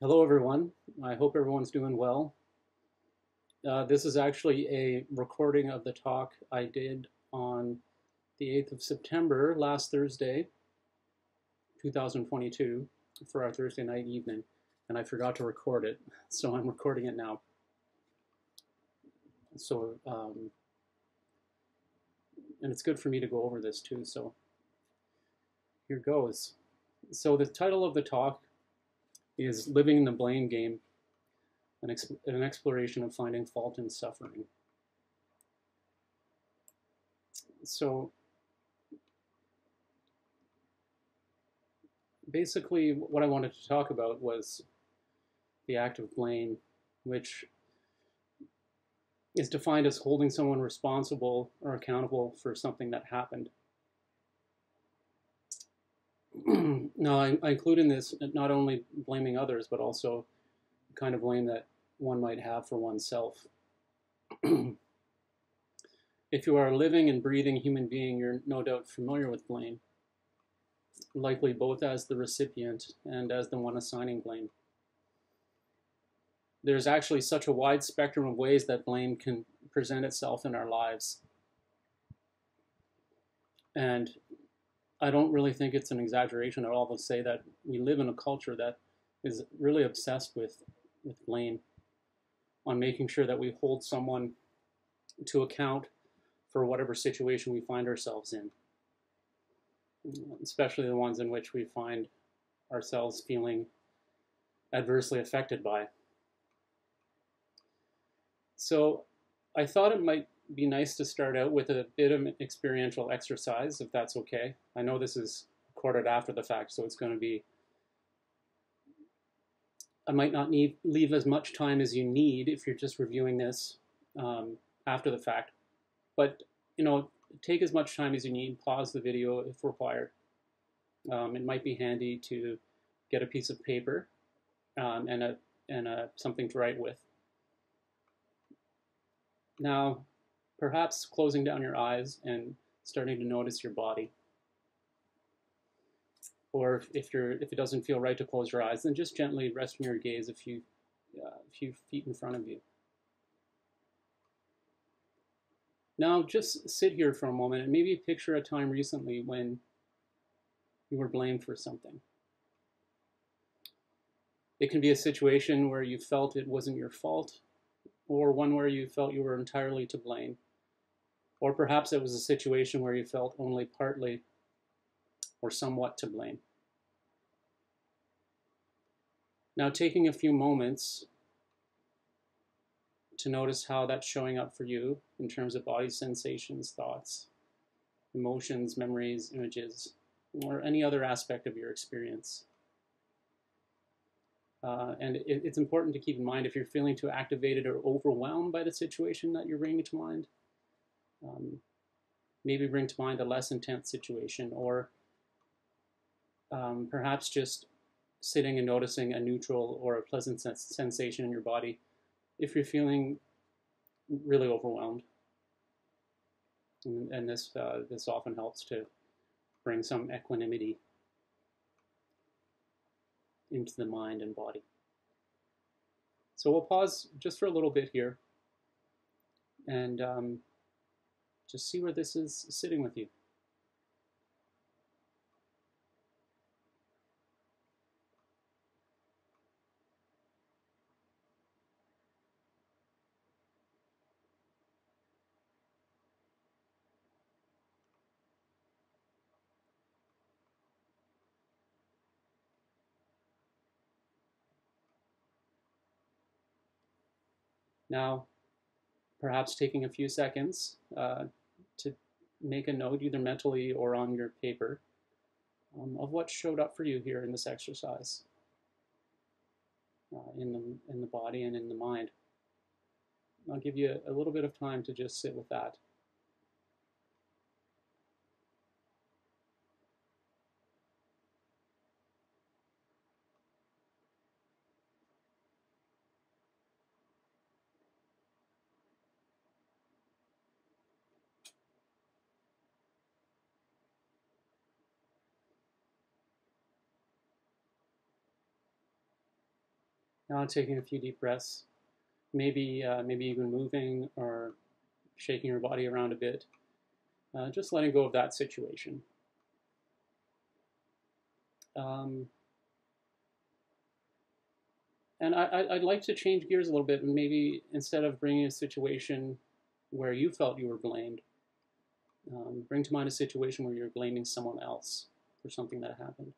Hello, everyone. I hope everyone's doing well. This is actually a recording of the talk I did on the 8th of September, last Thursday, 2022, for our Thursday night evening, and I forgot to record it, so I'm recording it now. And it's good for me to go over this too, so here goes. So the title of the talk is Living in the Blame Game, an exploration of finding fault in suffering. So basically what I wanted to talk about was the act of blame, which is defined as holding someone responsible or accountable for something that happened. Now, I include in this not only blaming others, but also the kind of blame that one might have for oneself. If you are a living and breathing human being, you're no doubt familiar with blame, likely both as the recipient and as the one assigning blame. There's actually such a wide spectrum of ways that blame can present itself in our lives. And I don't really think it's an exaggeration at all to say that we live in a culture that is really obsessed with blame, on making sure that we hold someone to account for whatever situation we find ourselves in, especially the ones in which we find ourselves feeling adversely affected by. So I thought it might be nice to start out with a bit of an experiential exercise, if that's okay. I know this is recorded after the fact, so it's going to be, I might not leave as much time as you need if you're just reviewing this after the fact. But, take as much time as you need, pause the video if required. It might be handy to get a piece of paper and something to write with. Now, perhaps closing down your eyes and starting to notice your body. Or if it doesn't feel right to close your eyes, then just gently resting your gaze a few feet in front of you. Now, just sit here for a moment and maybe picture a time recently when you were blamed for something. It can be a situation where you felt it wasn't your fault, or one where you felt you were entirely to blame. Or perhaps it was a situation where you felt only partly or somewhat to blame. Now, taking a few moments to notice how that's showing up for you in terms of body sensations, thoughts, emotions, memories, images, or any other aspect of your experience. And it's important to keep in mind if you're feeling too activated or overwhelmed by the situation that you're bringing to mind, maybe bring to mind a less intense situation, or perhaps just sitting and noticing a neutral or a pleasant sensation in your body if you're feeling really overwhelmed. And this often helps to bring some equanimity into the mind and body. So we'll pause just for a little bit here and just see where this is sitting with you. Now, perhaps taking a few seconds to make a note, either mentally or on your paper, of what showed up for you here in this exercise, in the body and in the mind. I'll give you a little bit of time to just sit with that. Now taking a few deep breaths, maybe even moving or shaking your body around a bit, just letting go of that situation. And I'd like to change gears a little bit, and maybe instead of bringing a situation where you felt you were blamed, bring to mind a situation where you're blaming someone else for something that happened.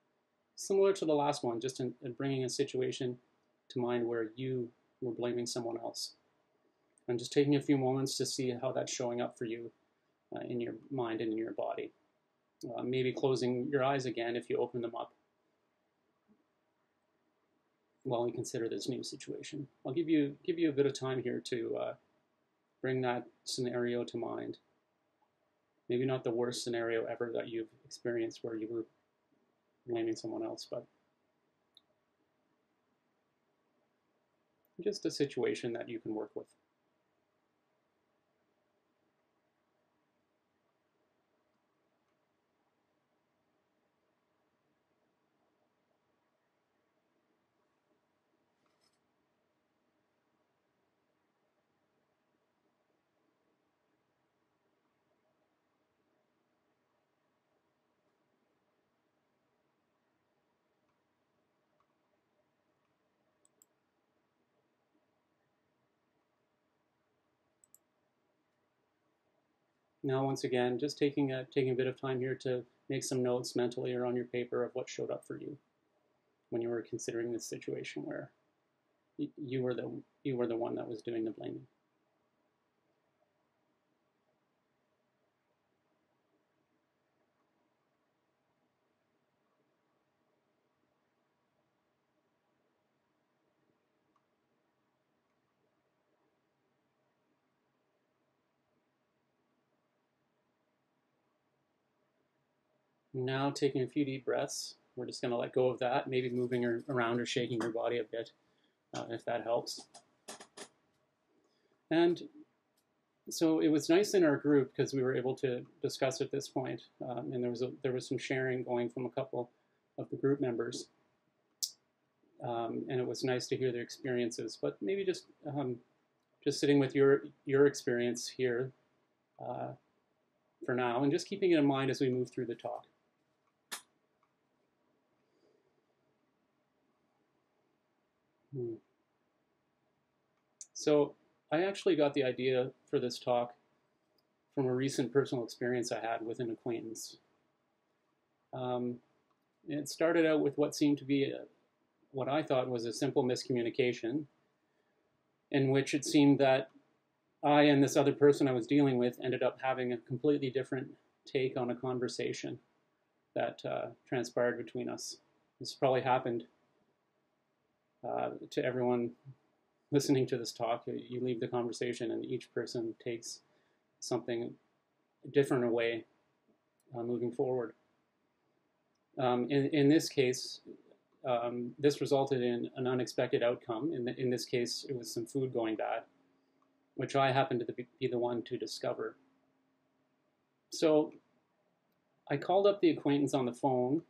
Similar to the last one, just in bringing a situation to mind where you were blaming someone else. And just taking a few moments to see how that's showing up for you in your mind and in your body. Maybe closing your eyes again if you open them up while we consider this new situation. I'll give you a bit of time here to bring that scenario to mind. Maybe not the worst scenario ever that you've experienced where you were blaming someone else, but just a situation that you can work with. Now, once again, just taking a bit of time here to make some notes mentally or on your paper of what showed up for you when you were considering this situation where you were the one that was doing the blaming. Now, taking a few deep breaths, we're just going to let go of that, maybe moving around or shaking your body a bit, if that helps. And so it was nice in our group because we were able to discuss at this point, and there was some sharing going from a couple of the group members, and it was nice to hear their experiences. But maybe just sitting with your experience here for now, and just keeping it in mind as we move through the talk. So I actually got the idea for this talk from a recent personal experience I had with an acquaintance. It started out with what seemed to be what I thought was a simple miscommunication, in which it seemed that I and this other person I was dealing with ended up having a completely different take on a conversation that transpired between us. This probably happened to everyone listening to this talk. You leave the conversation and each person takes something different away moving forward. In this case, this resulted in an unexpected outcome. In this case, it was some food going bad, which I happened to be the one to discover. So I called up the acquaintance on the phone,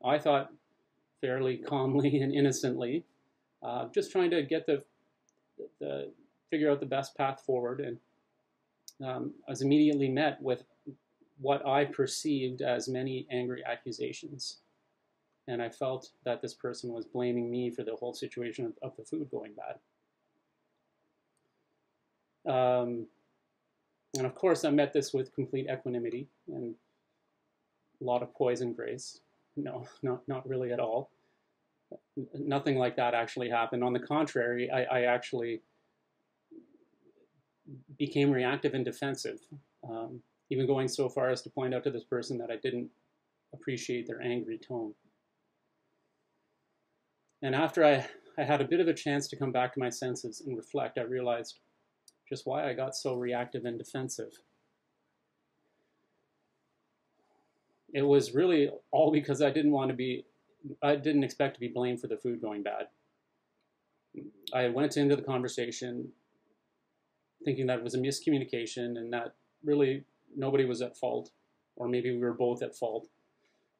I thought fairly calmly and innocently, just trying to get figure out the best path forward. And I was immediately met with what I perceived as many angry accusations. And I felt that this person was blaming me for the whole situation of the food going bad. And of course, I met this with complete equanimity and a lot of poise and grace. No, not really at all. Nothing like that actually happened. On the contrary, I actually became reactive and defensive, even going so far as to point out to this person that I didn't appreciate their angry tone. And after I had a bit of a chance to come back to my senses and reflect, I realized just why I got so reactive and defensive. It was really all because I didn't expect to be blamed for the food going bad. I went into the conversation thinking that it was a miscommunication and that really nobody was at fault, or maybe we were both at fault,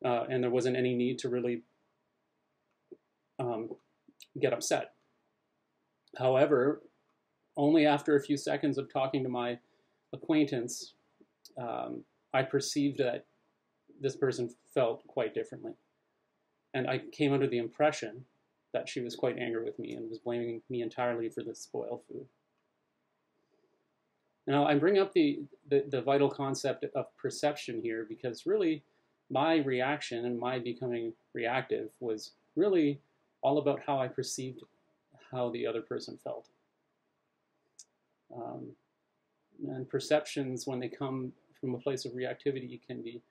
and there wasn't any need to really get upset. However, only after a few seconds of talking to my acquaintance, I perceived that this person felt quite differently. And I came under the impression that she was quite angry with me and was blaming me entirely for this spoiled food. Now, I bring up the vital concept of perception here because really my reaction and my becoming reactive was really all about how I perceived how the other person felt. And perceptions, when they come from a place of reactivity, can be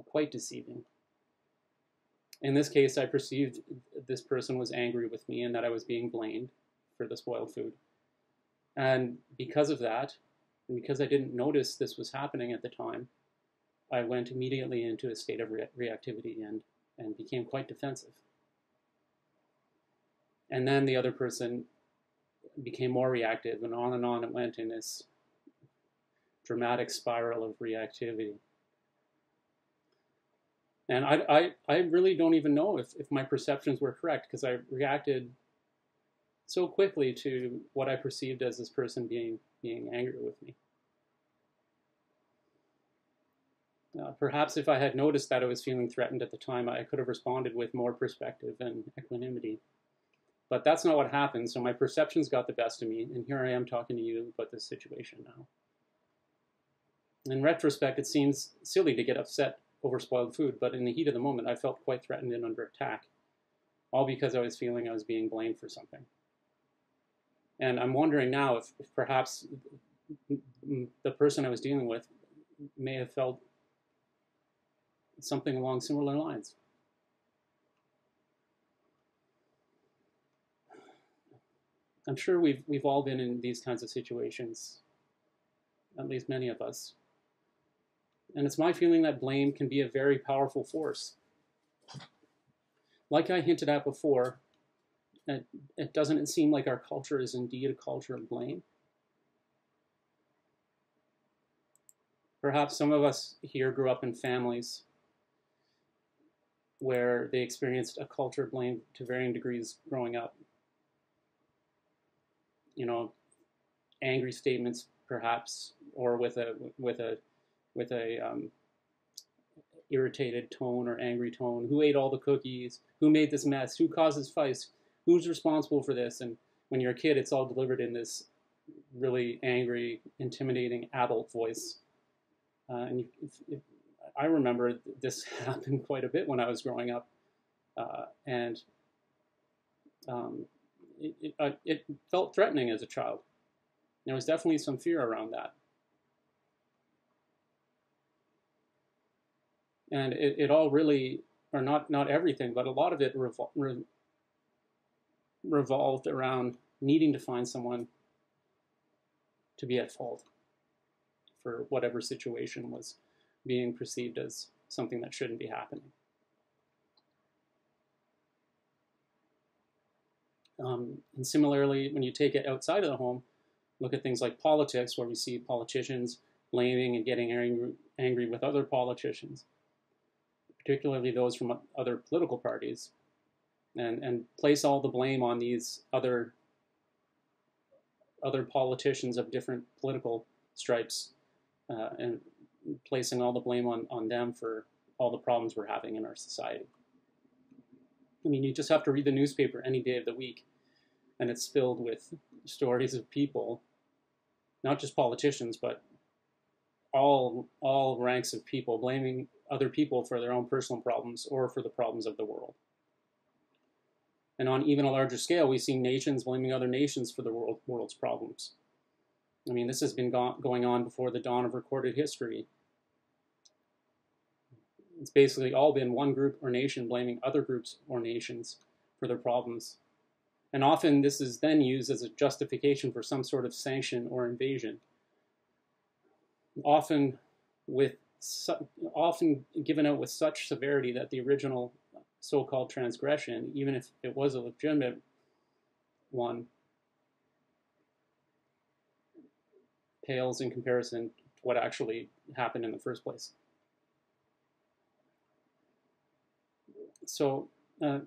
quite deceiving. In this case, I perceived this person was angry with me and that I was being blamed for the spoiled food. And because of that, and because I didn't notice this was happening at the time, I went immediately into a state of reactivity and became quite defensive. And then the other person became more reactive, and on it went in this dramatic spiral of reactivity. And I really don't even know if my perceptions were correct, because I reacted so quickly to what I perceived as this person being angry with me. Perhaps if I had noticed that I was feeling threatened at the time, I could have responded with more perspective and equanimity. But that's not what happened, so my perceptions got the best of me, and here I am talking to you about this situation now. In retrospect, it seems silly to get upset over spoiled food, but in the heat of the moment, I felt quite threatened and under attack, all because I was feeling I was being blamed for something. And I'm wondering now if perhaps the person I was dealing with may have felt something along similar lines. I'm sure we've all been in these kinds of situations, at least many of us. And it's my feeling that blame can be a very powerful force. Like I hinted at before, it doesn't seem like our culture is indeed a culture of blame. Perhaps some of us here grew up in families where they experienced a culture of blame to varying degrees growing up. You know, angry statements, perhaps, or with a irritated tone or angry tone. Who ate all the cookies? Who made this mess? Who causes fights? Who's responsible for this? And when you're a kid, it's all delivered in this really angry, intimidating adult voice. I remember this happened quite a bit when I was growing up, and it felt threatening as a child. There was definitely some fear around that. And it all really, or not everything, but a lot of it revolved around needing to find someone to be at fault for whatever situation was being perceived as something that shouldn't be happening. And similarly, when you take it outside of the home, look at things like politics, where we see politicians blaming and getting angry with other politicians, particularly those from other political parties, and place all the blame on these other politicians of different political stripes, and placing all the blame on them for all the problems we're having in our society. I mean, you just have to read the newspaper any day of the week, and it's filled with stories of people, not just politicians, but all ranks of people blaming other people for their own personal problems or for the problems of the world. And on even a larger scale, we see nations blaming other nations for the world's problems. I mean, this has been going on before the dawn of recorded history. It's basically all been one group or nation blaming other groups or nations for their problems. And often this is then used as a justification for some sort of sanction or invasion. Often given out with such severity that the original so-called transgression, even if it was a legitimate one, pales in comparison to what actually happened in the first place. So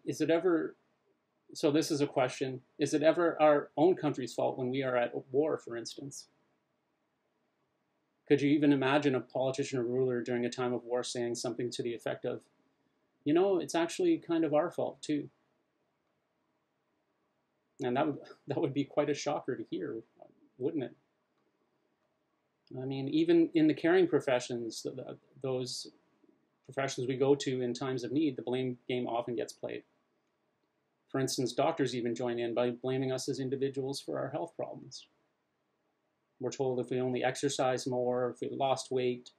is it ever So this is a question: is it ever our own country's fault when we are at war, for instance? Could you even imagine a politician or ruler during a time of war saying something to the effect of, you know, it's actually kind of our fault too? And that would be quite a shocker to hear, wouldn't it? I mean, even in the caring professions, those professions we go to in times of need, the blame game often gets played. For instance, doctors even join in by blaming us as individuals for our health problems. We're told if we only exercise more, if we lost weight,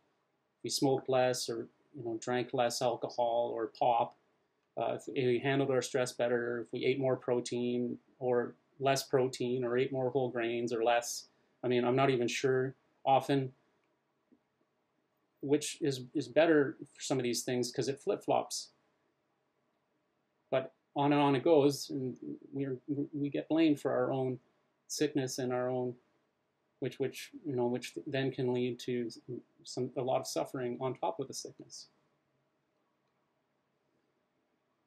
if we smoked less, or drank less alcohol or pop, if we handled our stress better, if we ate more protein or less protein, or ate more whole grains or less. I mean, I'm not even sure often which is better for some of these things because it flip-flops. But on and on it goes, and we get blamed for our own sickness and our own, which then can lead to a lot of suffering on top of the sickness.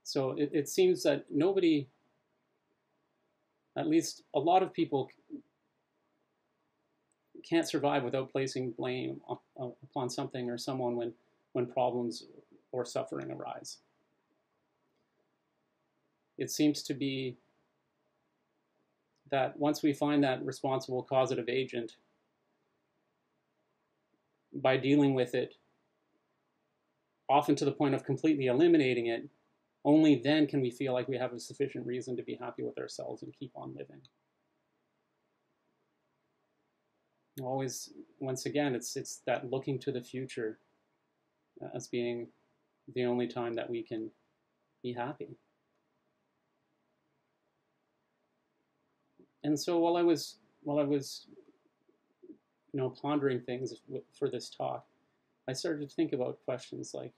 So it seems that nobody, at least a lot of people, can't survive without placing blame upon something or someone when problems or suffering arise. It seems to be that once we find that responsible causative agent, by dealing with it, often to the point of completely eliminating it, only then can we feel like we have a sufficient reason to be happy with ourselves and keep on living. Always, once again, it's that looking to the future as being the only time that we can be happy. And so while I was pondering things for this talk, I started to think about questions like,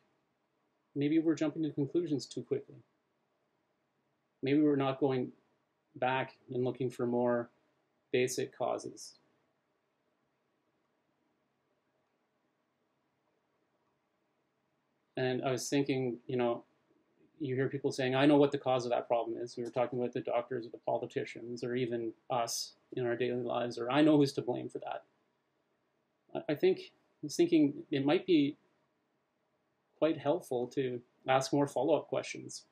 maybe we're jumping to conclusions too quickly. Maybe we're not going back and looking for more basic causes. And I was thinking, you hear people saying, I know what the cause of that problem is. We were talking about the doctors or the politicians or even us in our daily lives, or I know who's to blame for that. I was thinking it might be quite helpful to ask more follow-up questions.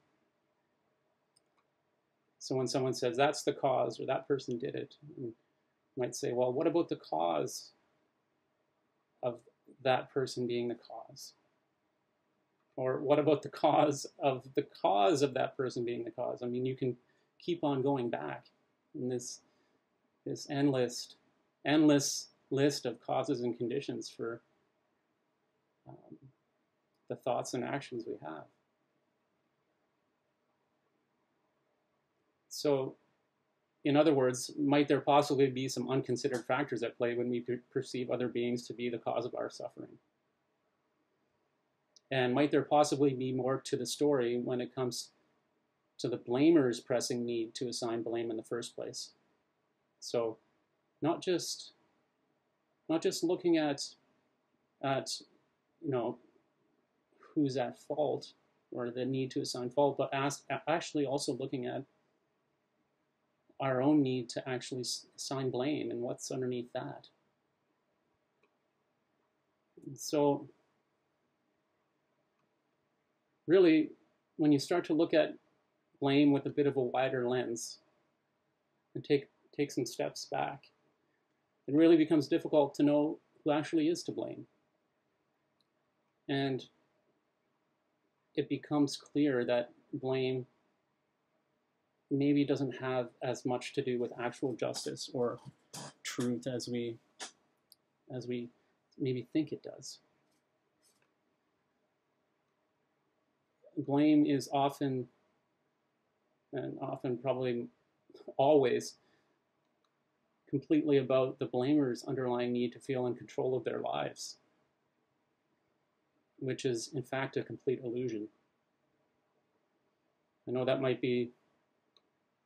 So when someone says that's the cause or that person did it, you might say, well, what about the cause of that person being the cause? Or what about the cause of that person being the cause? I mean, you can keep on going back in this endless list of causes and conditions for the thoughts and actions we have. So, in other words, might there possibly be some unconsidered factors at play when we perceive other beings to be the cause of our suffering? And might there possibly be more to the story when it comes to the blamer's pressing need to assign blame in the first place? So not just looking at who's at fault or the need to assign fault, but actually also looking at our own need to actually assign blame and what's underneath that. So really, when you start to look at blame with a bit of a wider lens and take some steps back, it really becomes difficult to know who actually is to blame. And it becomes clear that blame maybe doesn't have as much to do with actual justice or truth as we maybe think it does. Blame is often probably always completely about the blamer's underlying need to feel in control of their lives, which is in fact a complete illusion. I know that might be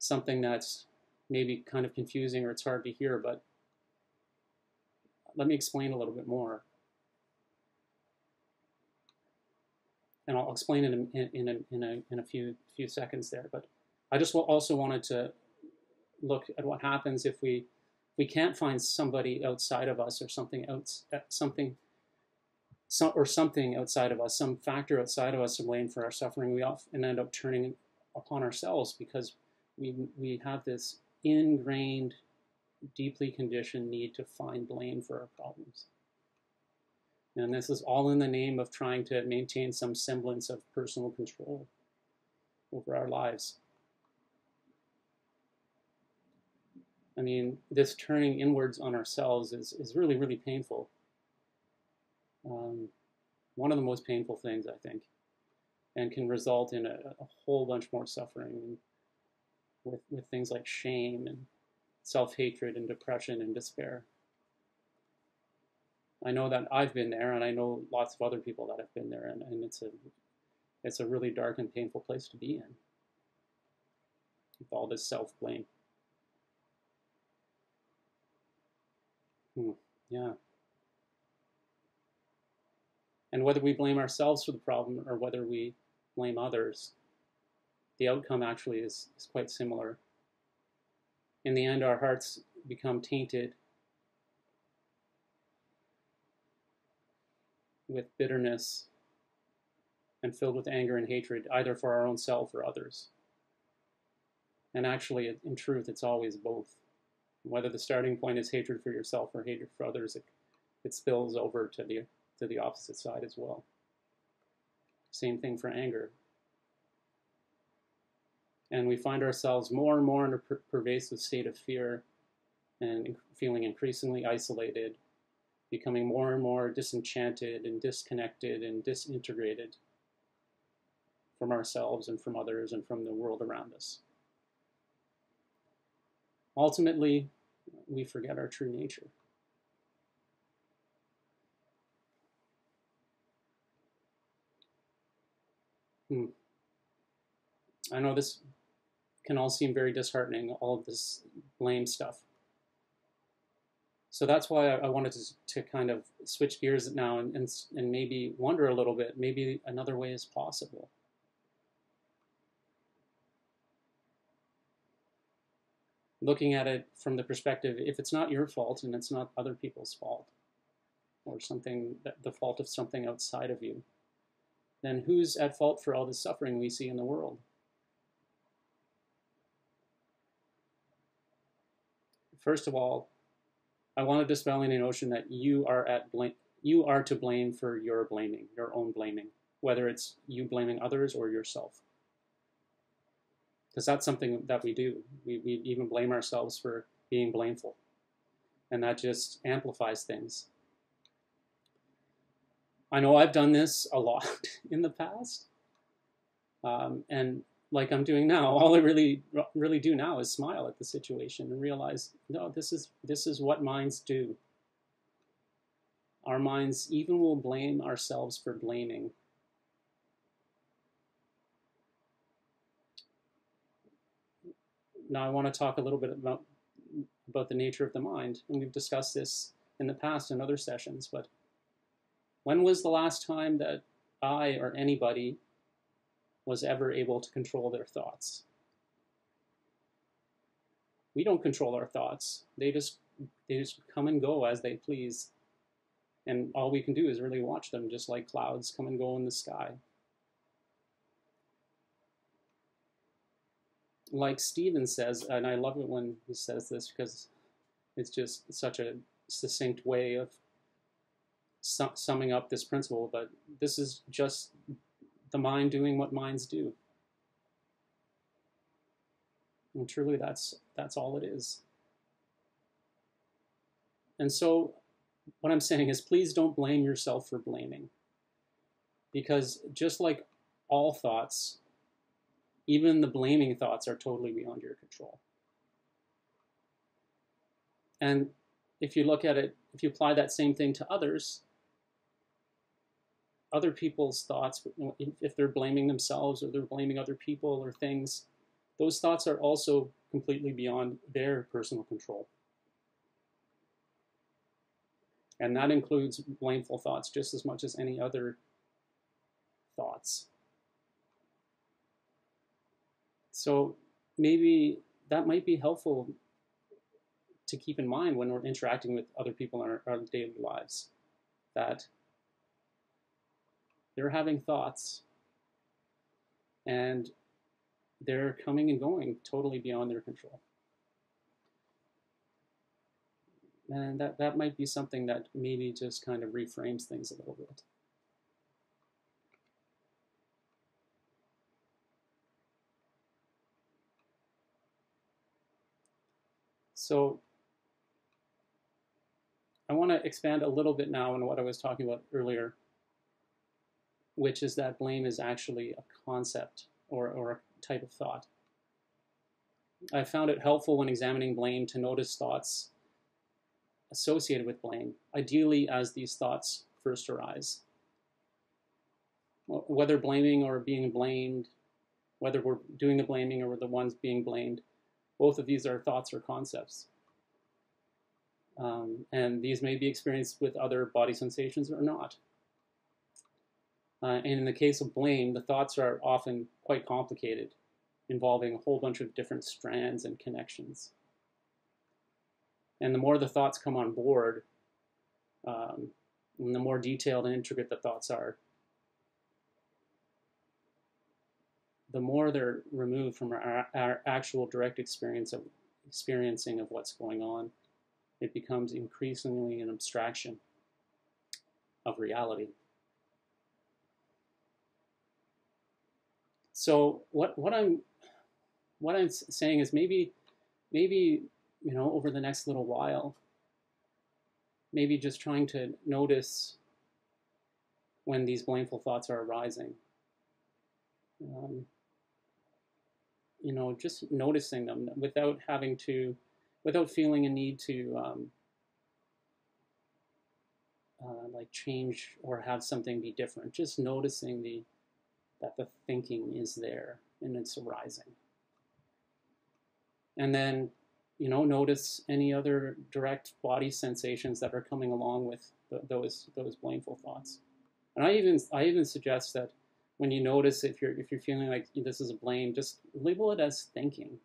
something that's maybe kind of confusing or it's hard to hear, but let me explain a little bit more. And I'll explain it in a few seconds there. But I just also wanted to look at what happens if we can't find somebody outside of us or something outside of us, some factor outside of us to blame for our suffering. We often end up turning upon ourselves because we have this ingrained, deeply conditioned need to find blame for our problems. And this is all in the name of trying to maintain some semblance of personal control over our lives. I mean, this turning inwards on ourselves is really, really painful. One of the most painful things, I think, and can result in a whole bunch more suffering with things like shame and self-hatred and depression and despair. I know that I've been there, and I know lots of other people that have been there, and it's a really dark and painful place to be in, with all this self-blame. Yeah. And whether we blame ourselves for the problem or whether we blame others, the outcome actually is quite similar. In the end, our hearts become tainted with bitterness and filled with anger and hatred, either for our own self or others. And actually, in truth, it's always both. Whether the starting point is hatred for yourself or hatred for others, it spills over to the opposite side as well. Same thing for anger. And we find ourselves more and more in a pervasive state of fear and feeling increasingly isolated, becoming more and more disenchanted and disconnected and disintegrated from ourselves and from others and from the world around us. Ultimately, we forget our true nature. I know this can all seem very disheartening, all of this blame stuff. So that's why I wanted to kind of switch gears now and maybe wonder a little bit, maybe another way is possible. Looking at it from the perspective, if it's not your fault and it's not other people's fault, or the fault of something outside of you, then who's at fault for all the suffering we see in the world? First of all, I want to dispel any notion that you are to blame for your own blaming, whether it's you blaming others or yourself. Because that's something that we do. We even blame ourselves for being blameful. And that just amplifies things. I know I've done this a lot in the past. And like I'm doing now, all I really do now is smile at the situation and realize, no, this is what minds do. Our minds even will blame ourselves for blaming. Now I want to talk a little bit about the nature of the mind, and we've discussed this in the past in other sessions, but when was the last time that I or anybody was ever able to control their thoughts? We don't control our thoughts. They just come and go as they please. And all we can do is really watch them, just like clouds come and go in the sky. Like Stephen says, and I love it when he says this because it's just such a succinct way of summing up this principle, but this is just the mind doing what minds do. And truly that's all it is. And so what I'm saying is, please don't blame yourself for blaming. Because just like all thoughts, even the blaming thoughts are totally beyond your control. And if you look at it, if you apply that same thing to others, other people's thoughts, if they're blaming themselves or they're blaming other people or things, those thoughts are also completely beyond their personal control. And that includes blameful thoughts just as much as any other thoughts. So maybe that might be helpful to keep in mind when we're interacting with other people in our daily lives, that they're having thoughts and they're coming and going totally beyond their control. And that might be something that maybe just kind of reframes things a little bit. So I want to expand a little bit now on what I was talking about earlier, which is that blame is actually a concept or a type of thought. I found it helpful when examining blame to notice thoughts associated with blame, ideally as these thoughts first arise. Whether blaming or being blamed, whether we're doing the blaming or we're the ones being blamed, both of these are thoughts or concepts. And these may be experienced with other body sensations or not. And in the case of blame, the thoughts are often quite complicated, involving a whole bunch of different strands and connections. And the more the thoughts come on board, and the more detailed and intricate the thoughts are, the more they're removed from our actual direct experiencing of what's going on. It becomes increasingly an abstraction of reality. So what I'm saying is maybe over the next little while, maybe just trying to notice when these blameful thoughts are arising. Just noticing them without feeling a need to like change or have something be different. Just noticing that the thinking is there and it's arising. And then, notice any other direct body sensations that are coming along with those blameful thoughts. And I even suggest that when you notice if you're feeling like this is a blame, just label it as thinking.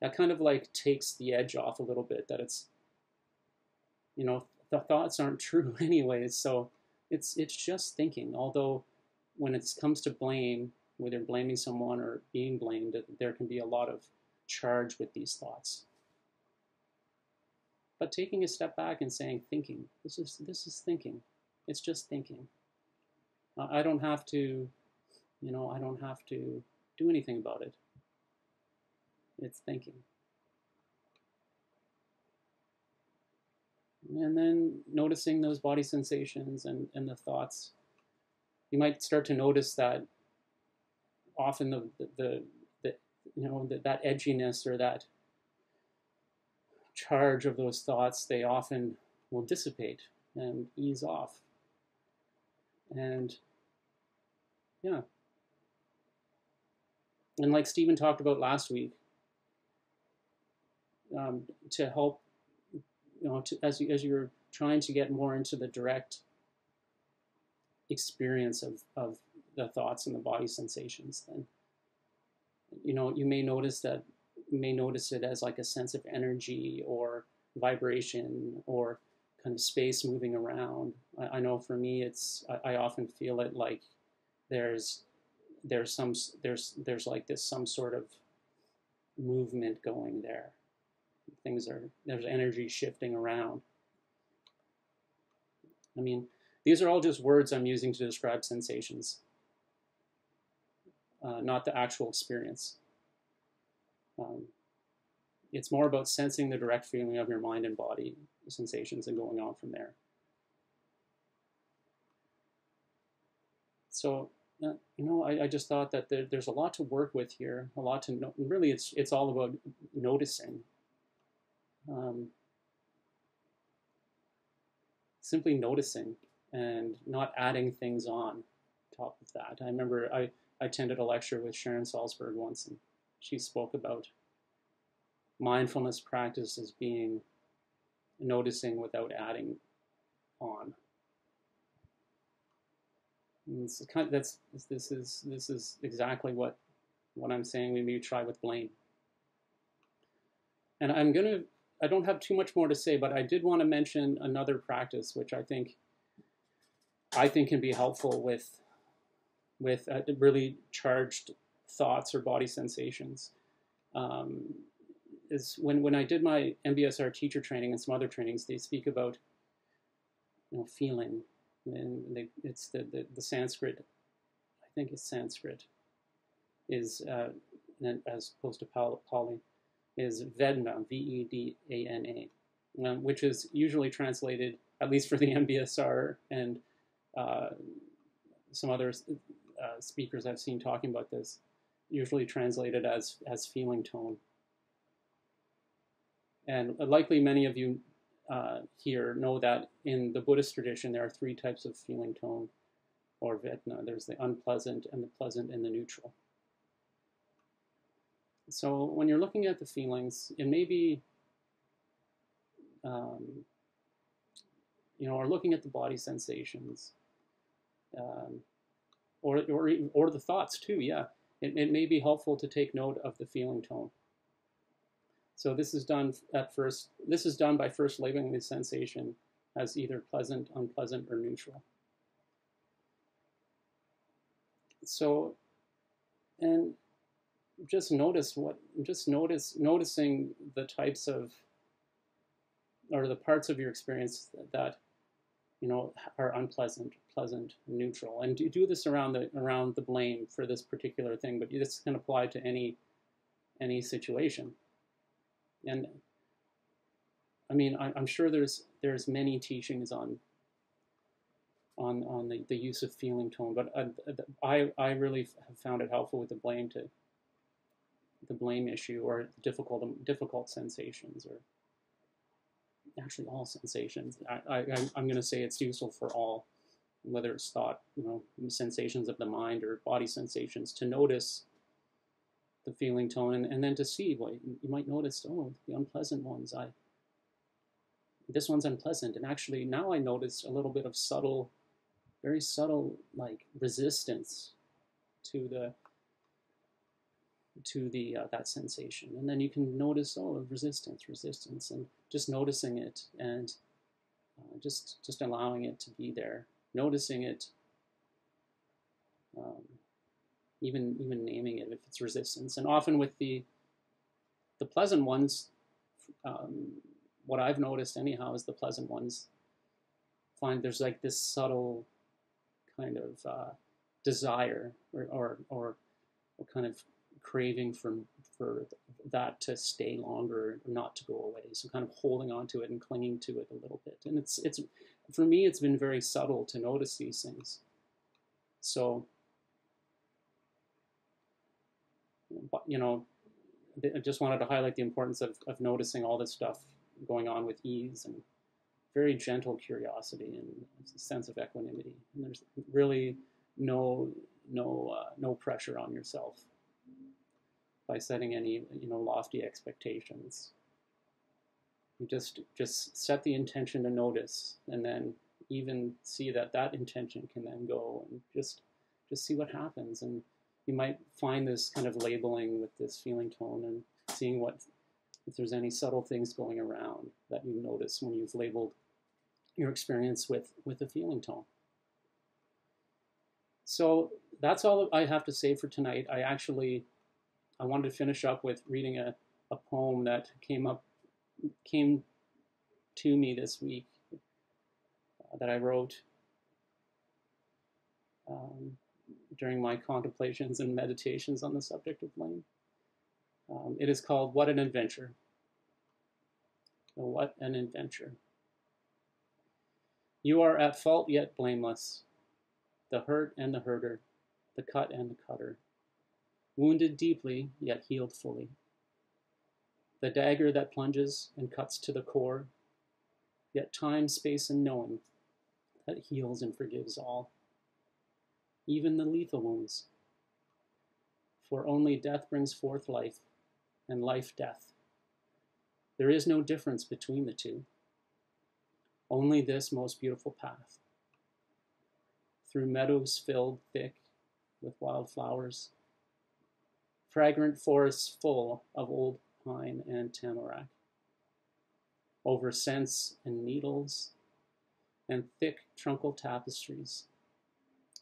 That kind of like takes the edge off a little bit, that it's, the thoughts aren't true anyways, so it's just thinking. Although when it comes to blame, whether blaming someone or being blamed, there can be a lot of charge with these thoughts. But taking a step back and saying thinking, this is thinking. It's just thinking. I don't have to do anything about it. It's thinking. And then noticing those body sensations and the thoughts. You might start to notice that often that edginess or that charge of those thoughts, they often will dissipate and ease off. And yeah. And like Stephen talked about last week, to help, as you're trying to get more into the direct experience of the thoughts and the body sensations, then you may notice it as like a sense of energy or vibration or kind of space moving around. I know for me, I often feel it like there's like this some sort of movement going there. There's energy shifting around. I mean, these are all just words I'm using to describe sensations, not the actual experience. It's more about sensing the direct feeling of your mind and body sensations and going on from there. So, I just thought that there's a lot to work with here, a lot to know. Really, it's all about noticing. Simply noticing and not adding things on top of that. I remember I attended a lecture with Sharon Salzberg once, and she spoke about mindfulness practice as being noticing without adding on. And it's this is exactly what what I'm saying, we maybe try with blame. And I don't have too much more to say, but I did want to mention another practice, which I think can be helpful with really charged thoughts or body sensations. Is when I did my MBSR teacher training and some other trainings, they speak about feeling, and it's the Sanskrit. I think it's Sanskrit is as opposed to Pali is Vedana, Vedana, which is usually translated, at least for the MBSR and some other speakers I've seen talking about this, usually translated as feeling tone. And likely many of you here know that in the Buddhist tradition there are 3 types of feeling tone, or Vedana. There's the unpleasant and the pleasant and the neutral. So when you're looking at the feelings, it may be, or looking at the body sensations, or the thoughts too. Yeah, it may be helpful to take note of the feeling tone. So this is done at first. This is done by first labeling the sensation as either pleasant, unpleasant, or neutral. So, and just noticing the types of, or the parts of your experience that are unpleasant, pleasant, neutral, and do this around the blame for this particular thing. But this can apply to any situation. And I mean, I'm sure there's many teachings on the use of feeling tone, but I really have found it helpful with the blame issue, or difficult sensations, or actually all sensations. I'm going to say it's useful for all, whether it's thought, sensations of the mind or body sensations, to notice the feeling tone, and then to see what you might notice. Oh, the unpleasant ones, this one's unpleasant, and actually now I notice a little bit of subtle, very subtle, like resistance to that sensation. And then you can notice, oh, resistance, and just noticing it, and just allowing it to be there, noticing it, even naming it if it's resistance. And often with the pleasant ones, what I've noticed anyhow is the pleasant ones find there's like this subtle kind of desire or kind of craving for that to stay longer, or not to go away. So kind of holding on to it and clinging to it a little bit. And it's for me, it's been very subtle to notice these things. So, I just wanted to highlight the importance of noticing all this stuff going on with ease and very gentle curiosity and a sense of equanimity. And there's really no pressure on yourself by setting any lofty expectations. You just set the intention to notice, and then even see that intention can then go, and just see what happens. And you might find this kind of labeling with this feeling tone, and seeing if there's any subtle things going around that you notice when you've labeled your experience with a feeling tone. So that's all I have to say for tonight. I wanted to finish up with reading a poem that came to me this week, that I wrote during my contemplations and meditations on the subject of blame. It is called "What an Adventure." What an adventure. You are at fault yet blameless, the hurt and the hurter, the cut and the cutter, wounded deeply yet healed fully. The dagger that plunges and cuts to the core, yet time, space, and knowing that heals and forgives all, even the lethal wounds. For only death brings forth life, and life death. There is no difference between the two, only this most beautiful path. Through meadows filled thick with wild flowers, fragrant forests full of old pine and tamarack, over scents and needles and thick truncal tapestries,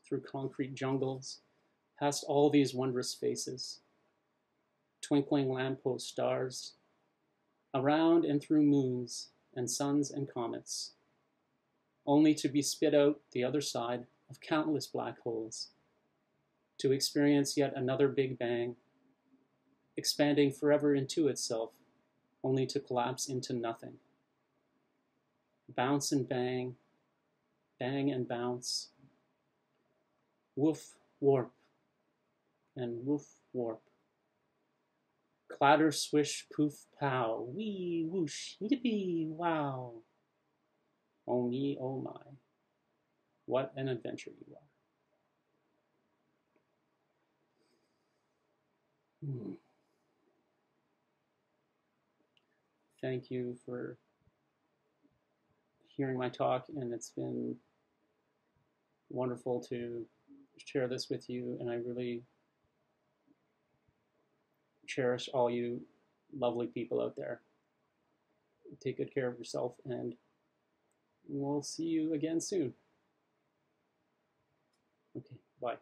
through concrete jungles, past all these wondrous faces, twinkling lamppost stars, around and through moons and suns and comets, only to be spit out the other side of countless black holes, to experience yet another Big Bang, expanding forever into itself, only to collapse into nothing. Bounce and bang, bang and bounce, woof, warp, and woof, warp. Clatter, swish, poof, pow, wee, whoosh, yippee, wow. Oh me, oh my, what an adventure you are. Thank you for hearing my talk, and it's been wonderful to share this with you, and I really cherish all you lovely people out there. Take good care of yourself, and we'll see you again soon. Okay, bye.